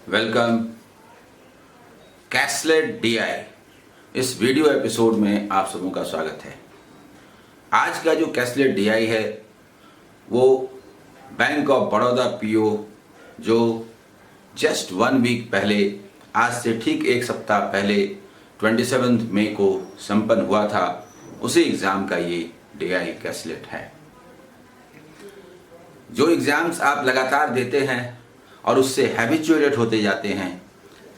Welcome caselet DI. इस video episode में आप सबों का स्वागत है। आज का जो कैसलेट डीआई है वो बैंक ऑफ बड़ौदा पीओ जो जस्ट 1 वीक पहले, आज से ठीक एक सप्ताह पहले 27 मई को संपन्न हुआ था, उसी एग्ज़ाम का ये डीआई कैसलेट है। जो एग्ज़ाम्स आप लगातार देते हैं और उससे हैबिचुएटेड होते जाते हैं,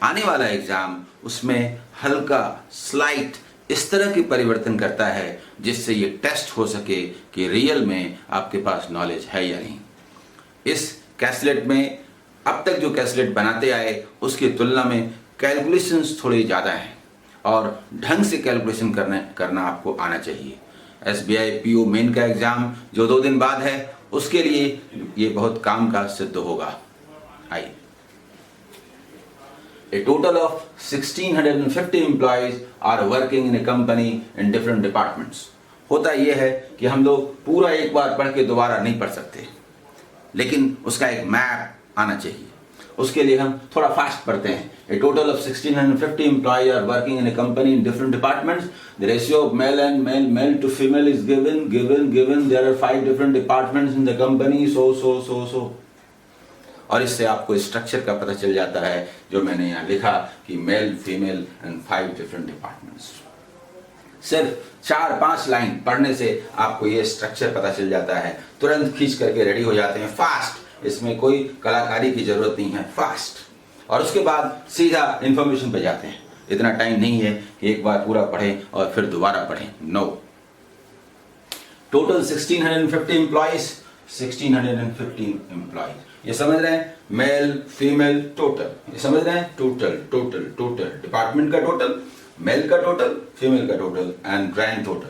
आने वाला एग्ज़ाम उसमें हल्का स्लाइट इस तरह की परिवर्तन करता है जिससे ये टेस्ट हो सके कि रियल में आपके पास नॉलेज है या नहीं। इस कैसलेट में अब तक जो कैसलेट बनाते आए उसकी तुलना में कैलकुलेशंस थोड़े ज़्यादा हैं और ढंग से कैलकुलेशन करना आपको आना चाहिए। एसबीआई पीओ मेन का एग्ज़ाम जो 2 दिन बाद है उसके लिए ये बहुत काम का सिद्ध होगा। आइए, A total of 1650 employees are working in a company in different departments. होता यह है कि हम लोग पूरा एक बार पढ़ के दोबारा नहीं पढ़ सकते, लेकिन उसका एक मैप आना चाहिए। उसके लिए हम थोड़ा फास्ट पढ़ते हैं। A total of 1650 employees are working in a company in different departments. The ratio of male to female is given. There are 5 different departments in the company. So. और इससे आपको स्ट्रक्चर का पता चल जाता है जो मैंने यहाँ लिखा कि male, female and 5 different departments. सिर्फ 4-5 लाइन पढ़ने से आपको ये स्ट्रक्चर पता चल जाता है, तुरंत खींच करके रेडी हो जाते हैं फास्ट। इसमें कोई कलाकारी की जरूरत नहीं है, फास्ट। और उसके बाद सीधा इंफॉर्मेशन पे जाते हैं। इतना टाइम नहीं है कि एक बार पूरा पढ़ें और फिर दोबारा पढ़ें, नो। Total 1650 employees, 1650 employees. ये समझ रहे हैं, मेल फीमेल टोटल, ये समझ रहे हैं, टोटल डिपार्टमेंट का टोटल, मेल का टोटल, फीमेल का टोटल एंड ग्रैंड टोटल।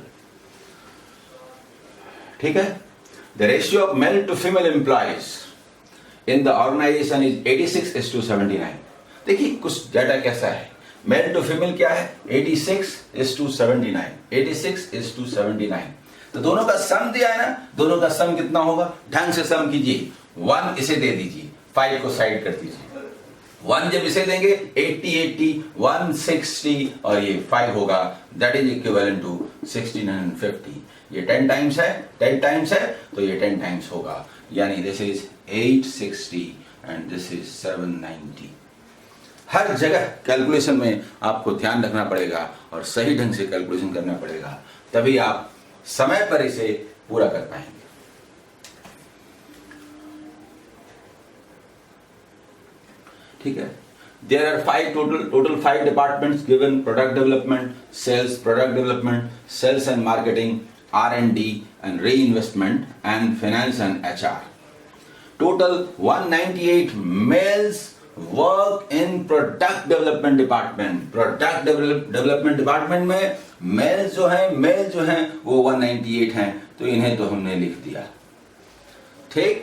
ठीक है। The ratio of male to female employees in the organisation is 86:79। देखिए कुछ डाटा कैसा है, मेल टू फीमेल क्या है, 86:79, 86:79। तो दोनों का सम दिया है ना, दोनों का सम कितना होगा, ढंग से सम कीजिए। 1 इसे दे दीजिए, 5 को साइड कर दीजिए। 1 जब इसे देंगे 80, 160 और ये 5 होगा, दैट इज इक्विवेलेंट टू 1650। ये 10 टाइम्स है, 10 टाइम्स है तो ये 10 टाइम्स होगा, यानी this is 860 and this is 790। हर जगह कैलकुलेशन में आपको ध्यान रखना पड़ेगा और सही ढंग से कैलकुलेशन करना पड़ेगा, तभी आप समय पर इसे पूरा कर पाएंगे। ठीक है। There are 5 total 5 departments given: product development, sales and marketing, R&D and reinvestment, and finance and HR. Total 198 males work in product development department. Product development department में मेल जो हैं वो 198 हैं, तो इन्हें तो हमने लिख दिया। ठीक।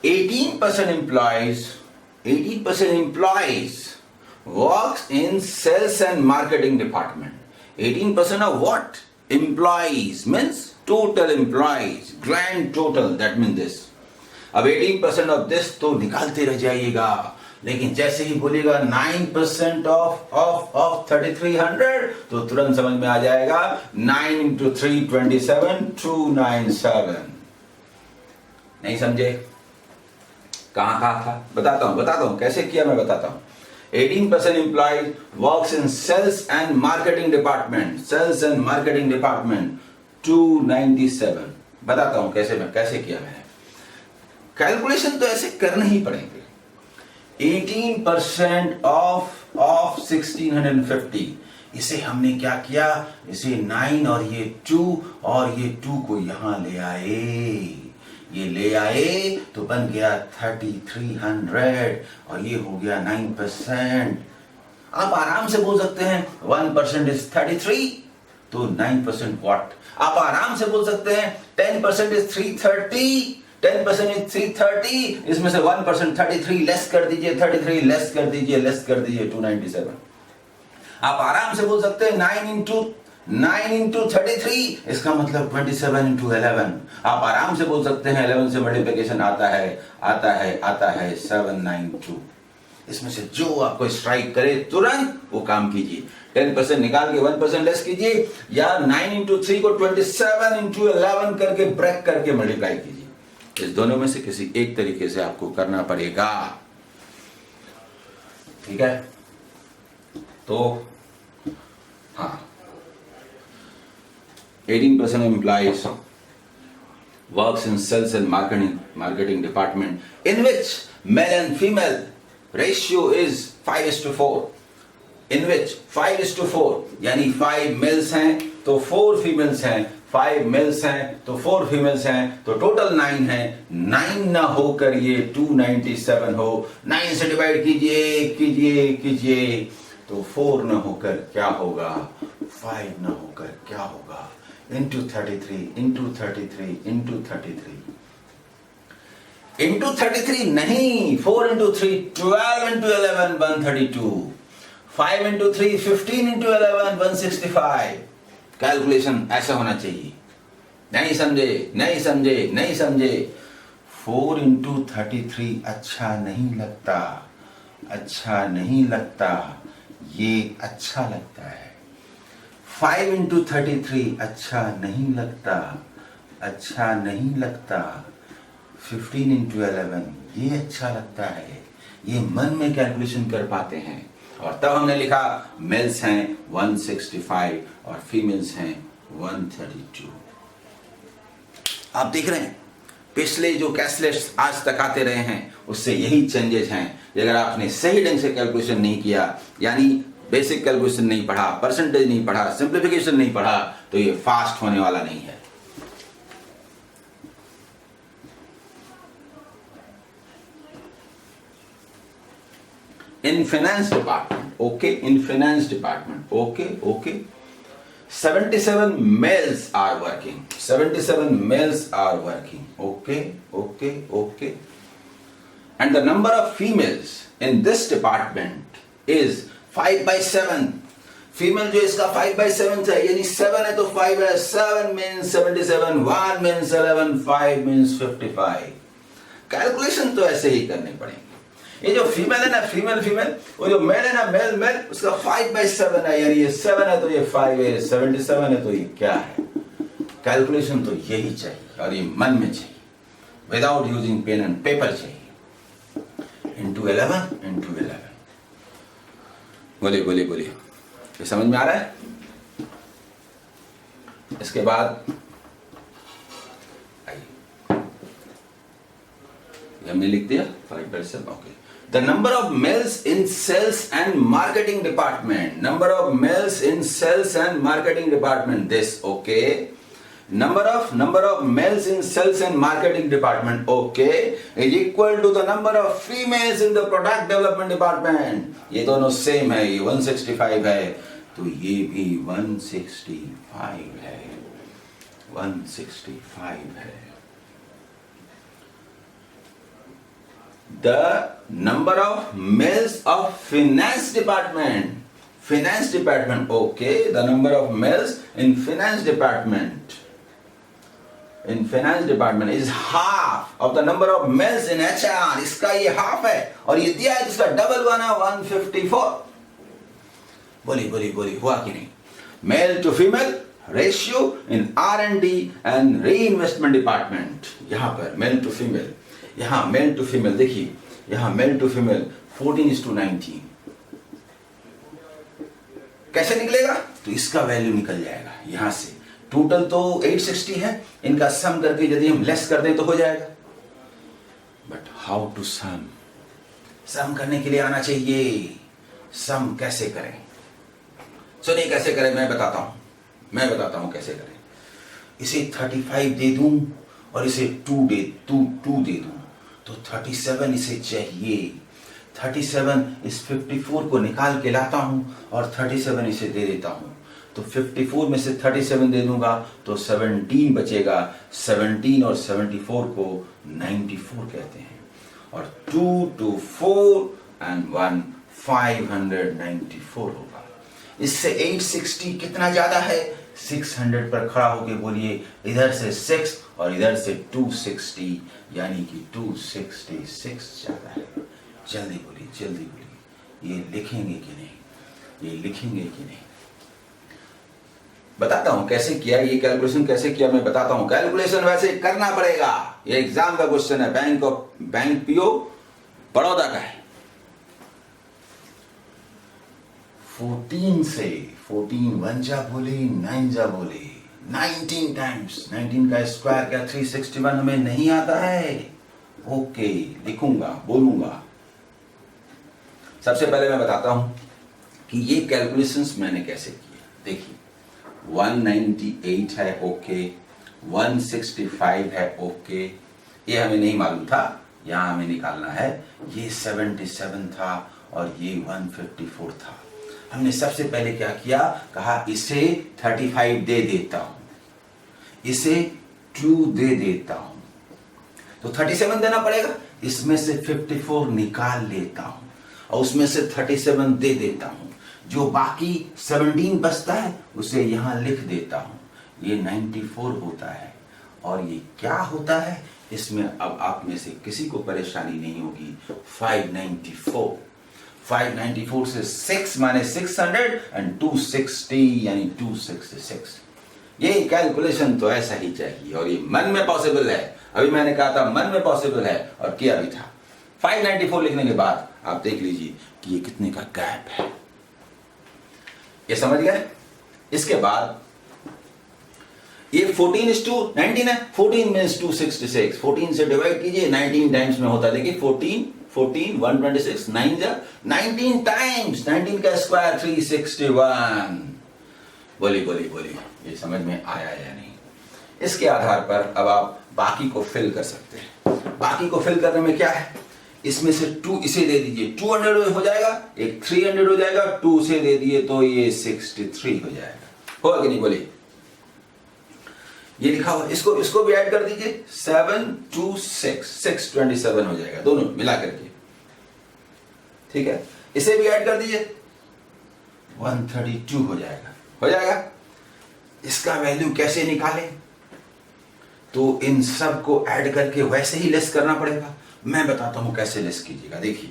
18% employees works in sales and marketing department. 18% of what? Employees means total employees, grand total, that means this. अब 18% of this तो निकालते रह जाइएगा, लेकिन जैसे ही बोलेगा 9% of 3300 तो तुरंत समझ में आ जाएगा 9 into 3 27 297। नहीं समझे? कहाँ था? बताता हूँ कैसे किया, मैं बताता हूँ। 18% employees works in sales and marketing department, 297। बताता हूँ कैसे किया मैंने। कैलकुलेशन तो ऐसे करने ही पड़ेंगे। 18% of 1650, इसे हमने क्या किया, इसे 9 और ये 2 और ये 2 को यहां ले आए तो बन गया 3300 और ये हो गया 9%। आप आराम से बोल सकते हैं 1% इज 33 तो 9% व्हाट। आप आराम से बोल सकते हैं 10% इज 330, 10% इज 330, इसमें से 1% 33 लेस कर दीजिए, 33 लेस कर दीजिए 297। आप आराम से बोल सकते हैं 9 into 9 इंटू 33, इसका मतलब 27 इंटू 11। आप आराम से बोल सकते हैं 11 से मल्टीप्लिकेशन आता है 792। इसमें से जो आपको स्ट्राइक करे तुरंत वो काम कीजिए। 10% निकाल के 1% लेस कीजिए, या 9 इंटू 3 को 27 इंटू 11 करके ब्रेक करके मल्टीप्लाई कीजिए। इस दोनों में से किसी एक तरीके से आपको करना पड़ेगा, ठीक है? तो हाँ, 18% employees works in sales and marketing department in which male and female ratio is 5:4, in which 5:4 यानी 5 males हैं तो 4 females हैं, 5 males हैं तो 4 females हैं, तो टोटल 9 है। 9 ना होकर ये 297 हो, 9 से डिवाइड कीजिए तो 4 ना होकर क्या होगा, 5 ना होकर क्या होगा, इंटू 33 इंटू 33 नहीं, 4 into 3 12 into 11 132, 5 into 3 15 into 11 165। Calculation ऐसा होना चाहिए। नहीं समझे। 4 इंटू 33 अच्छा नहीं लगता, ये अच्छा लगता है। 5 इंटू 33 अच्छा नहीं लगता। 15 इंटू 11 ये अच्छा लगता है। ये मन में कैलकुलेशन कर पाते हैं। और तब हमने लिखा मेल्स हैं 165 और फीमेल्स हैं 132। आप देख रहे हैं पिछले जो कैलकुलेशन आज तक आते रहे हैं उससे यही चेंजेस हैं। अगर आपने सही ढंग से कैलकुलेशन नहीं किया, यानी बेसिक कैलकुलेशन नहीं पढ़ा, परसेंटेज नहीं पढ़ा, सिंप्लीफिकेशन नहीं पढ़ा, तो ये फास्ट होने वाला नहीं है। In finance department, okay. 77 males are working. Okay. And the number of females in this department is 5/7. Female जो इसका 5/7 है, यानी 7 है तो 5 है। 7 means 77, 1 means 11, 5 means 55। कैलकुलेशन तो ऐसे ही करने पड़ेंगे। ये जो फीमेल है ना, फीमेल, वो जो मेल है ना, मेल, उसका 5/7 है, यानी ये 7 है तो ये 5 है, 77 है तो ये क्या है। कैलकुलेशन तो यही चाहिए और ये मन में चाहिए, without using pen and paper चाहिए। इंटू 11। बोलिए, ये समझ में आ रहा है? इसके बाद हमने लिख दिया 5/7। Okay. The number of males in sales and marketing department. This okay. Number of males in sales and marketing department, okay, is equal to the number of females in the product development department. ये दोनों same है, ये 165 है तो ये भी 165 है। The number of males of finance department, okay, the number of males in finance department is half of the number of males in HR. इसका ये half है और ये दिया है जिसका डबल बना 154। बोली हुआ कि नहीं? Male to female ratio in R&D and reinvestment department। यहाँ पर male to female, यहाँ मेल टू फीमेल देखिए, यहाँ मेल टू फीमेल 14:19। कैसे निकलेगा? तो इसका वैल्यू निकल जाएगा यहां से। टोटल तो 860 है, इनका सम करके यदि हम लेस कर दें तो हो जाएगा। बट हाउ टू सम करने के लिए आना चाहिए। सम कैसे करें? सुनिए कैसे करें, मैं बताता हूं कैसे करें। इसे 35 दे दूं और इसे 2 दे दूं तो 37 इसे चाहिए। 37 इस 54 को निकाल के लाता हूं और 37 इसे दे देता हूं, तो 54 में से 37 दे दूंगा तो 17 बचेगा। 17 और 74 को 94 कहते हैं, और 2 to 4 and 1 594 होगा। इससे 860 कितना ज्यादा है? 600 पर खड़ा होके बोलिए, इधर से 6 और इधर से 260, यानी कि 266 जाता है। जल्दी बोलिए, जल्दी बोलिए। ये लिखेंगे कि नहीं, ये लिखेंगे कि नहीं? बताता हूं कैसे किया, ये कैलकुलेशन कैसे किया मैं बताता हूं। कैलकुलेशन वैसे करना पड़ेगा, ये एग्जाम का क्वेश्चन है, बैंक पीओ बड़ौदा का है। 14 से 14 1 जा बोले, 9 जा बोले, 19 टाइम्स 19 का स्क्वायर क्या 361 हमें नहीं आता है। ओके, लिखूंगा, बोलूंगा। सबसे पहले मैं बताता हूं कि ये कैलकुलेशंस मैंने कैसे किए। देखिए 198 है, ओके, 165 है, ओके, ये हमें नहीं मालूम था, यहां हमें निकालना है। ये 77 था और ये 154 था। हमने सबसे पहले क्या किया, कहा इसे 35 दे देता हूं, इसे 2 दे देता हूं, तो 37 देना पड़ेगा। इसमें से 54 निकाल लेता हूं और उसमें से 37 दे देता हूं। जो बाकी 17 बचता है उसे यहां लिख देता हूं। ये 94 होता है। और ये क्या होता है, इसमें अब आप में से किसी को परेशानी नहीं होगी। 594 से 6 माने 600 एंड 260 यानी 266। ये कैलकुलेशन तो ऐसा ही चाहिए और ये मन में पॉसिबल है। अभी मैंने कहा था मन में पॉसिबल है और किया भी था। 594 लिखने के बाद आप देख लीजिए कि ये कितने का गैप है, ये समझ गए। इसके बाद ये 14:19 है, 14 मीन्स 266, 14 से डिवाइड कीजिए, 19 टाइम्स में होता है। देखिए 14 126, 9 जा 19 टाइम्स, 19 का स्क्वायर 361। बोलिए, ये समझ में आया या नहीं? इसके आधार पर अब आप बाकी को फिल कर सकते हैं। बाकी को फिल करने में क्या है, इसमें से 2 इसे दे दीजिए, 200 हो जाएगा, एक 300 हो जाएगा, 2 से दे दिए तो ये 63 हो जाएगा। होगा कि नहीं, बोलिए। ये लिखा हुआ, इसको भी ऐड कर दीजिए, 7 2 627 हो जाएगा, दोनों मिला करके, ठीक है। इसे भी ऐड कर दीजिए, 132 हो जाएगा। इसका वैल्यू कैसे निकालें, तो इन सब को ऐड करके वैसे ही लेस करना पड़ेगा। मैं बताता हूं कैसे लेस कीजिएगा। देखिए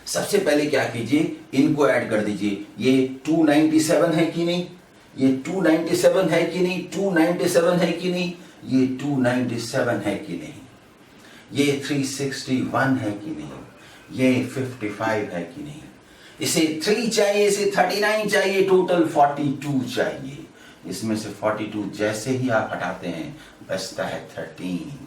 सबसे पहले क्या कीजिए, इनको ऐड कर दीजिए। ये 297 है कि नहीं, ये 297 है कि नहीं, 297 है कि नहीं, ये 297 है कि नहीं, ये 361 है कि नहीं, ये 55 है कि नहीं। इसे 3 चाहिए, इसे 39 चाहिए, टोटल 42 चाहिए। इसमें से 42 जैसे ही आप हटाते हैं बचता है 13।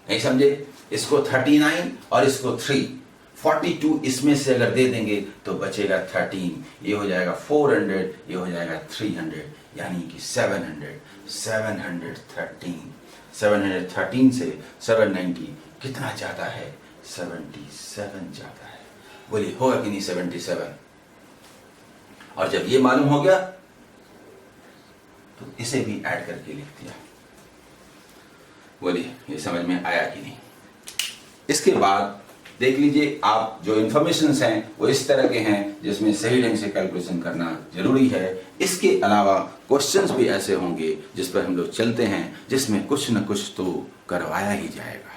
नहीं समझे? इसको 39 और इसको 3, 42 इसमें से अगर दे देंगे तो बचेगा 13। ये हो जाएगा 400, ये हो जाएगा 300, यानी कि 713 से 790 कितना जाता है, 77 जाता है। बोलिए होगा कि नहीं 77? और जब ये मालूम हो गया तो इसे भी ऐड करके लिख दिया। बोलिए ये समझ में आया कि नहीं? इसके बाद देख लीजिए, आप जो इन्फॉर्मेशंस हैं वो इस तरह के हैं जिसमें सही ढंग से कैलकुलेशन करना जरूरी है। इसके अलावा क्वेश्चंस भी ऐसे होंगे जिस पर हम लोग चलते हैं, जिसमें कुछ न कुछ तो करवाया ही जाएगा।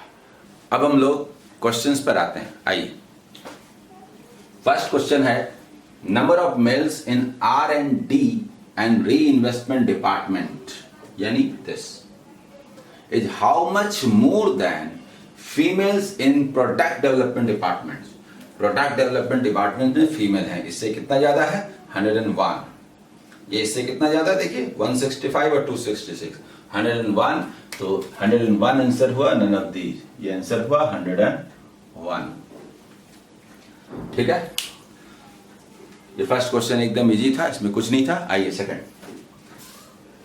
अब हम लोग क्वेश्चंस पर आते हैं। आइए, फर्स्ट क्वेश्चन है, number of males in R&D and reinvestment department, यानी this is how much more than females in product development department. Product development department में फीमेल है, इससे कितना ज्यादा है 101। ये इससे कितना ज्यादा है, देखिए 165 और 266, 101। तो 101 आंसर हुआ, नन ऑफ दीज, ये आंसर हुआ 101। ठीक है, ये फर्स्ट क्वेश्चन एकदम इजी था, इसमें कुछ नहीं था। आइए second,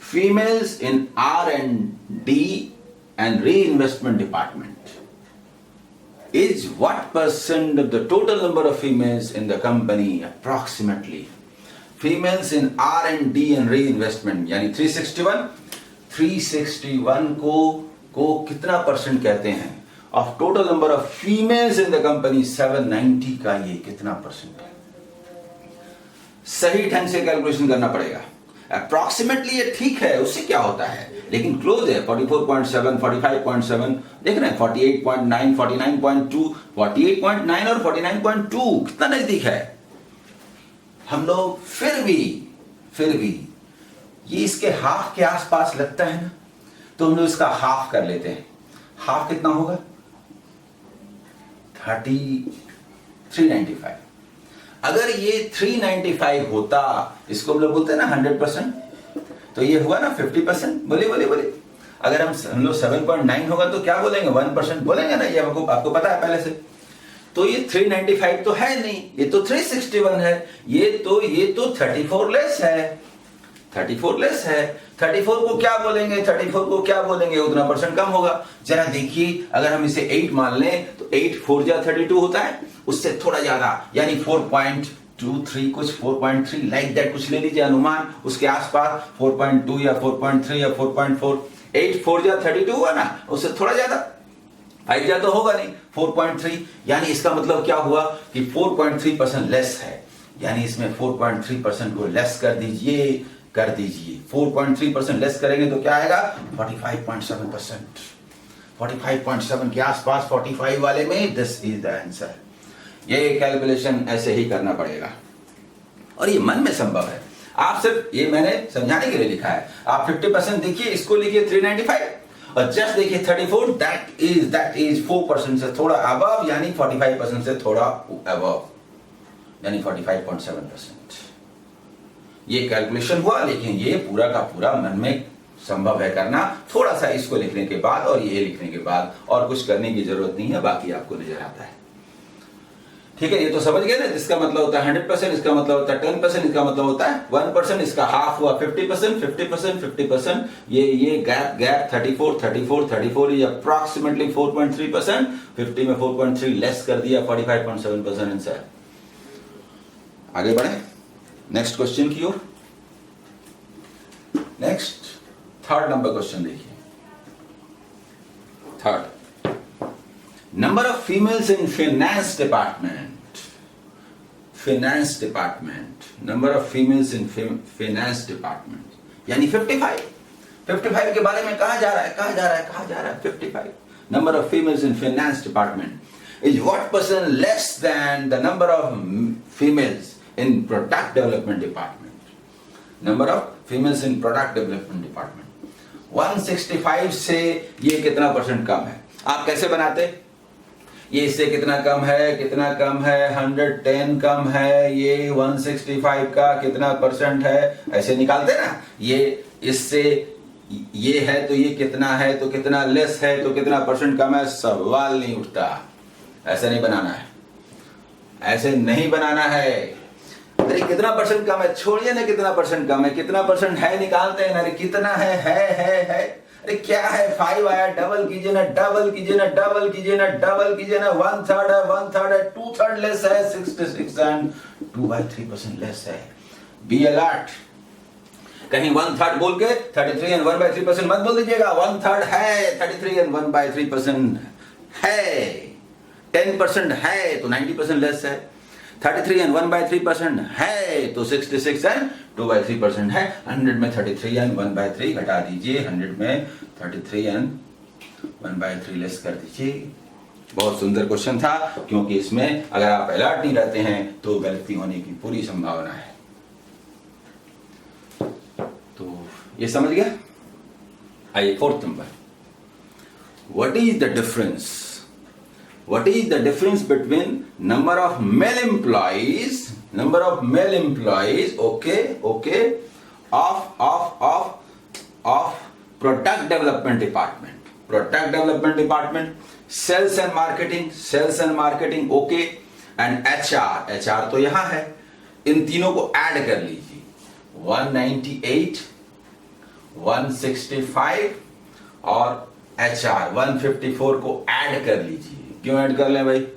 females in R&D and reinvestment department is what percent of the total number of females in the company approximately? Females in R&D and reinvestment यानी 361 को कितना परसेंट कहते हैं of total number of females in the company? 790 का ये कितना percent है? सही ढंग से कैलकुलेशन करना पड़ेगा। अप्रॉक्सीमेटली ये ठीक है, उससे क्या होता है, लेकिन क्लोज है। 44.7, 45.7, देख रहे हैं 48.9, 49.2, 48.9 और 49.2 कितना नजदीक है। हम लोग फिर भी ये इसके हाफ के आसपास लगता है ना, तो हम लोग इसका हाफ कर लेते हैं। हाफ कितना होगा? 395। अगर ये 395 होता, इसको हम लोग बोलते हैं ना 100%, तो ये हुआ ना 50%। बोले अगर हम लोग 7.9 होगा तो क्या बोलेंगे? 1% बोलेंगे ना, ये आपको पता है पहले से। तो ये 395 तो है नहीं, ये तो 361 है, ये तो 34 लेस है। 34 लेस है। 34 को क्या बोलेंगे? 34 को क्या बोलेंगे? उतना परसेंट कम होगा। जरा देखिए, अगर हम इसे 8 मान लें तो 8 4 जा 32 होता है, उससे थोड़ा ज्यादा, यानी 4.23 कुछ 4.3 लाइक दैट कुछ ले लीजिए अनुमान, उसके आसपास 4.2 या 4.3 या 4.4। 8 4 जा 32 हुआ ना, उससे थोड़ा ज्यादा। 5 जा तो होगा नहीं, 4.3, यानी इसका मतलब क्या हुआ कि 4.3% लेस है। यानी इसमें 4.3% को लेस कर दीजिए। 4.3% लेस करेंगे तो क्या आएगा? 45.7%। 45.7 के आसपास, 45 वाले में दिस इज द आंसर। ये कैलकुलेशन ऐसे ही करना पड़ेगा और ये मन में संभव है। आप सिर्फ ये मैंने समझाने के लिए लिखा है। आप 50% देखिए, इसको लिखिए 395 और जस्ट देखिए 34, दैट इज 4% से थोड़ा अबव, यानी 45% से थोड़ा अबव, यानी 45.7%। ये कैलकुलेशन हुआ, लेकिन ये पूरा का पूरा मन में संभव है करना, थोड़ा सा इसको लिखने के बाद और ये लिखने के बाद, और कुछ करने की जरूरत नहीं है, बाकी आपको नजर आता है। ठीक है, ये तो समझ गए ना। इसका मतलब होता है 100%, इसका मतलब होता है 10%, इसका मतलब होता है 1%, इसका हाफ हुआ 50%। ये गैप 34 ये अप्रॉक्सीमेटली 4.3%। 50 में 4.3 लेस कर दिया, 45.7% आंसर। आगे बढ़े नेक्स्ट क्वेश्चन की ओर। नेक्स्ट थर्ड नंबर क्वेश्चन देखिए। Third, number of females in finance department, number of females in finance department, यानी 55 के बारे में कहा जा रहा है 55 number of females in finance department is what percent less than the number of females in product development department. Number of females in product development department 165 से ये कितना परसेंट कम है? आप कैसे बनाते? ये इससे कितना कम है 110 कम है, ये 165 का कितना परसेंट है, ऐसे निकालते ना। ये इससे ये है तो ये कितना है, तो कितना लेस है, तो कितना परसेंट कम है, सवाल नहीं उठता। ऐसे नहीं बनाना है, ऐसे नहीं बनाना है। अरे कितना परसेंट कम है, छोड़िए ना कितना परसेंट कम है, कितना परसेंट है निकालते हैं। अरे कितना है। अरे क्या है, 5 आया, डबल कीजिए ना, 1/3 है, 2/3 लेस है, 66 एंड 2/3% लेस है। बी अलर्ट, कहीं 1/3 बोल के 33 एंड 1/3% मत बोल दीजिएगा। 1/3 है, 33 एंड 1/3% है, 10% है तो 90% लेस है, 33 एंड 1/3% है तो 66 एंड 2/3% है। 100 में 33 एंड 1/3 घटा दीजिए, 100 में 33 एंड 1/3 लेस कर दीजिए। बहुत सुंदर क्वेश्चन था, क्योंकि इसमें अगर आप अलर्ट नहीं रहते हैं तो गलती होने की पूरी संभावना है। तो ये समझ गया। आइए fourth number, what is the difference between number of male employees, of product development department, sales and marketing, okay, and HR तो यहां है। इन तीनों को ऐड कर लीजिए, 198, 165 और HR 154 को ऐड कर लीजिए। क्यों ऐड कर लें भाई?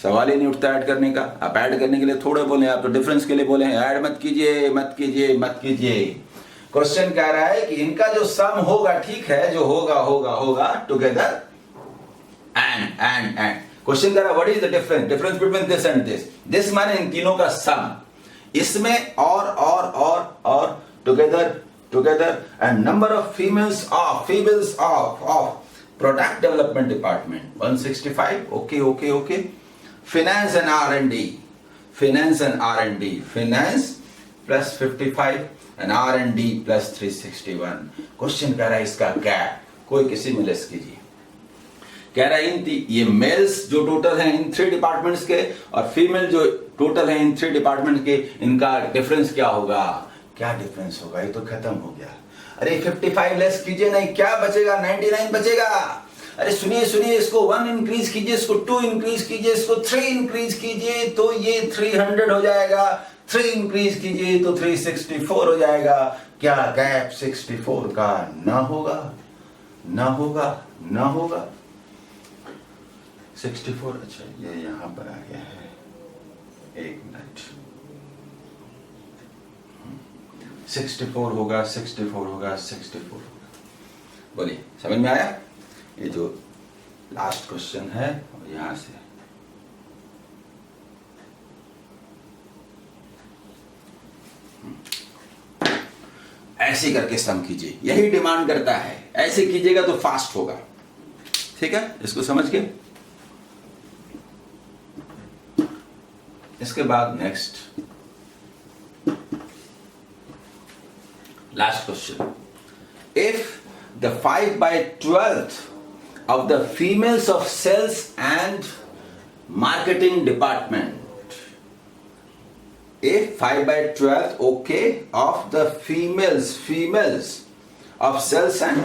सवाल ही नहीं उठता ऐड करने का। आप ऐड करने के लिए थोड़े बोले, आप तो डिफरेंस के लिए बोले हैं। ऐड मत कीजिए। क्वेश्चन कह रहा है कि इनका जो सम होगा, ठीक है, जो होगा टुगेदर एंड क्वेश्चन कह रहा है what is the difference between this and this माने इन तीनों का सम। इसमें और together and number of females of product development department 165. Okay. Finance and R&D, finance plus 55 and R&D plus 361. Question कह रहा है इसका गैप, कोई किसी में लेस कीजिए। कह रहा है ये मेल्स जो टोटल हैं इन 3 डिपार्टमेंट्स के और फीमेल जो टोटल हैं इन 3 डिपार्टमेंट के, इनका डिफरेंस क्या होगा? क्या डिफरेंस होगा? ये तो खत्म हो गया। अरे 55 लेस कीजिए, नहीं क्या बचेगा? 99 बचेगा। अरे सुनिए, इसको 1 इंक्रीज कीजिए, इसको 2 इंक्रीज कीजिए, इसको 3 इंक्रीज कीजिए तो ये 300 हो जाएगा। 3 इंक्रीज कीजिए तो 364 हो जाएगा। क्या गैप 64 का ना होगा? 64, अच्छा ये यहां पर आ गया है, एक मिनट। 64 होगा। बोलिए, समझ में आया? ये जो लास्ट क्वेश्चन है यहां से ऐसे करके सम कीजिए, यही डिमांड करता है। ऐसे कीजिएगा तो फास्ट होगा। ठीक है, इसको समझ के इसके बाद next last question. If the 5/12 of the females of sales and marketing department, if 5/12 okay of the females of sales and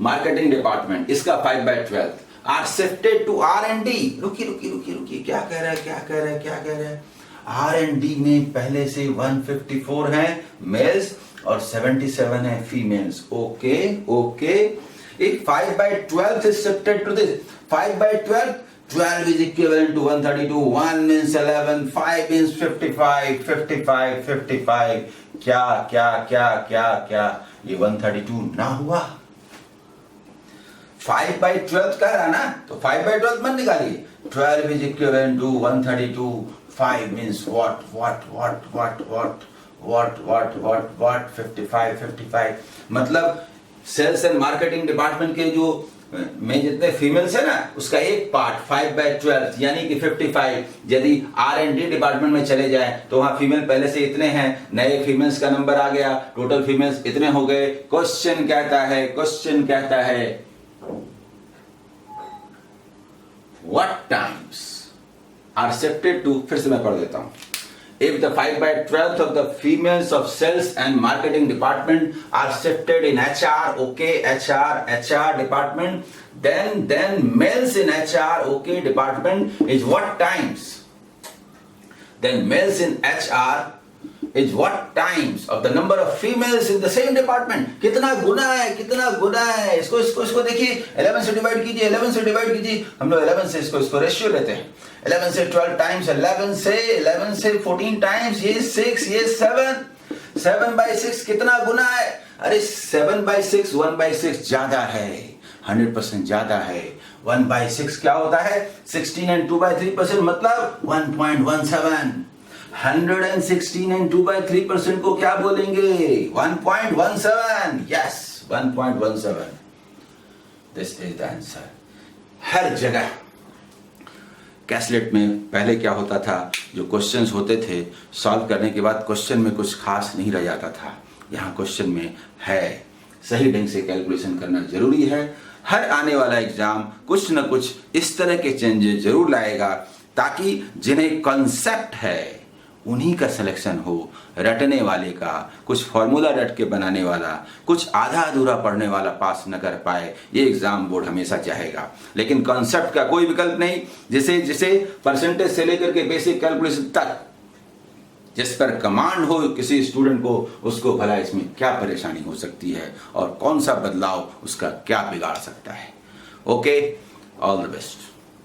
marketing department, इसका 5/12 are shifted to R&D। रुकिए, क्या कह रहा है? R&D में पहले से 154 हैं मेल्स और 77 हैं females. Okay. If 5/12 is shifted to this, 5/12, 12 is equivalent to 132, 1 means 11, 5 means 55, 55। क्या ये 132 ना हुआ? 5/12 कह रहा ना, तो 5/12 मत निकालिए। 12 is equivalent to 132, 5 means what? 55। मतलब सेल्स एंड मार्केटिंग डिपार्टमेंट के जो में जितने फीमेल्स है ना, उसका एक पार्ट 5/12 यानी कि 55 यदि R&D डिपार्टमेंट में चले जाए तो वहां फीमेल पहले से इतने हैं, नए फीमेल्स का नंबर आ गया, टोटल फीमेल्स इतने हो गए। क्वेश्चन कहता है what times are shifted to, फिर से मैं पढ़ देता हूं। If the 5/12 of the females of sales and marketing department are shifted in HR, okay, HR department, then males in HR, okay, department is what times? Then males in HR is what times of the number of females in the same department? कितना गुना है? इसको देखिए, 11 से divide कीजिए। हम लोग 11 से इसको रेशियो लेते हैं। 11 से 12 टाइम्स, 11 से 14 टाइम्स, ये 6, ये 7/6 कितना गुना है? अरे 7/6 1/6 ज्यादा है, 100% ज्यादा है। 1/6 क्या होता है? 16 and 2/3% मतलब 1.17। 116 and 2/3% को क्या बोलेंगे? 1.17। Yes, 1.17। This is the answer. हर जगह कैसलेट में पहले क्या होता था, जो क्वेश्चंस होते थे सॉल्व करने के बाद क्वेश्चन में कुछ खास नहीं रह जाता था। यहाँ क्वेश्चन में है, सही ढंग से कैलकुलेशन करना जरूरी है। हर आने वाला एग्जाम कुछ न कुछ इस तरह के चेंजेस जरूर लाएगा ताकि जिन्हें कॉन्सेप्ट है उन्हीं का सिलेक्शन हो। रटने वाले का, कुछ फॉर्मूला रट के बनाने वाला, कुछ आधा अधूरा पढ़ने वाला पास न कर पाए, ये एग्जाम बोर्ड हमेशा चाहेगा। लेकिन कॉन्सेप्ट का कोई विकल्प नहीं। जिसे परसेंटेज से लेकर के बेसिक कैलकुलेशन तक जिस पर कमांड हो किसी स्टूडेंट को, उसको भला इसमें क्या परेशानी हो सकती है और कौन सा बदलाव उसका क्या बिगाड़ सकता है। Okay, all the best.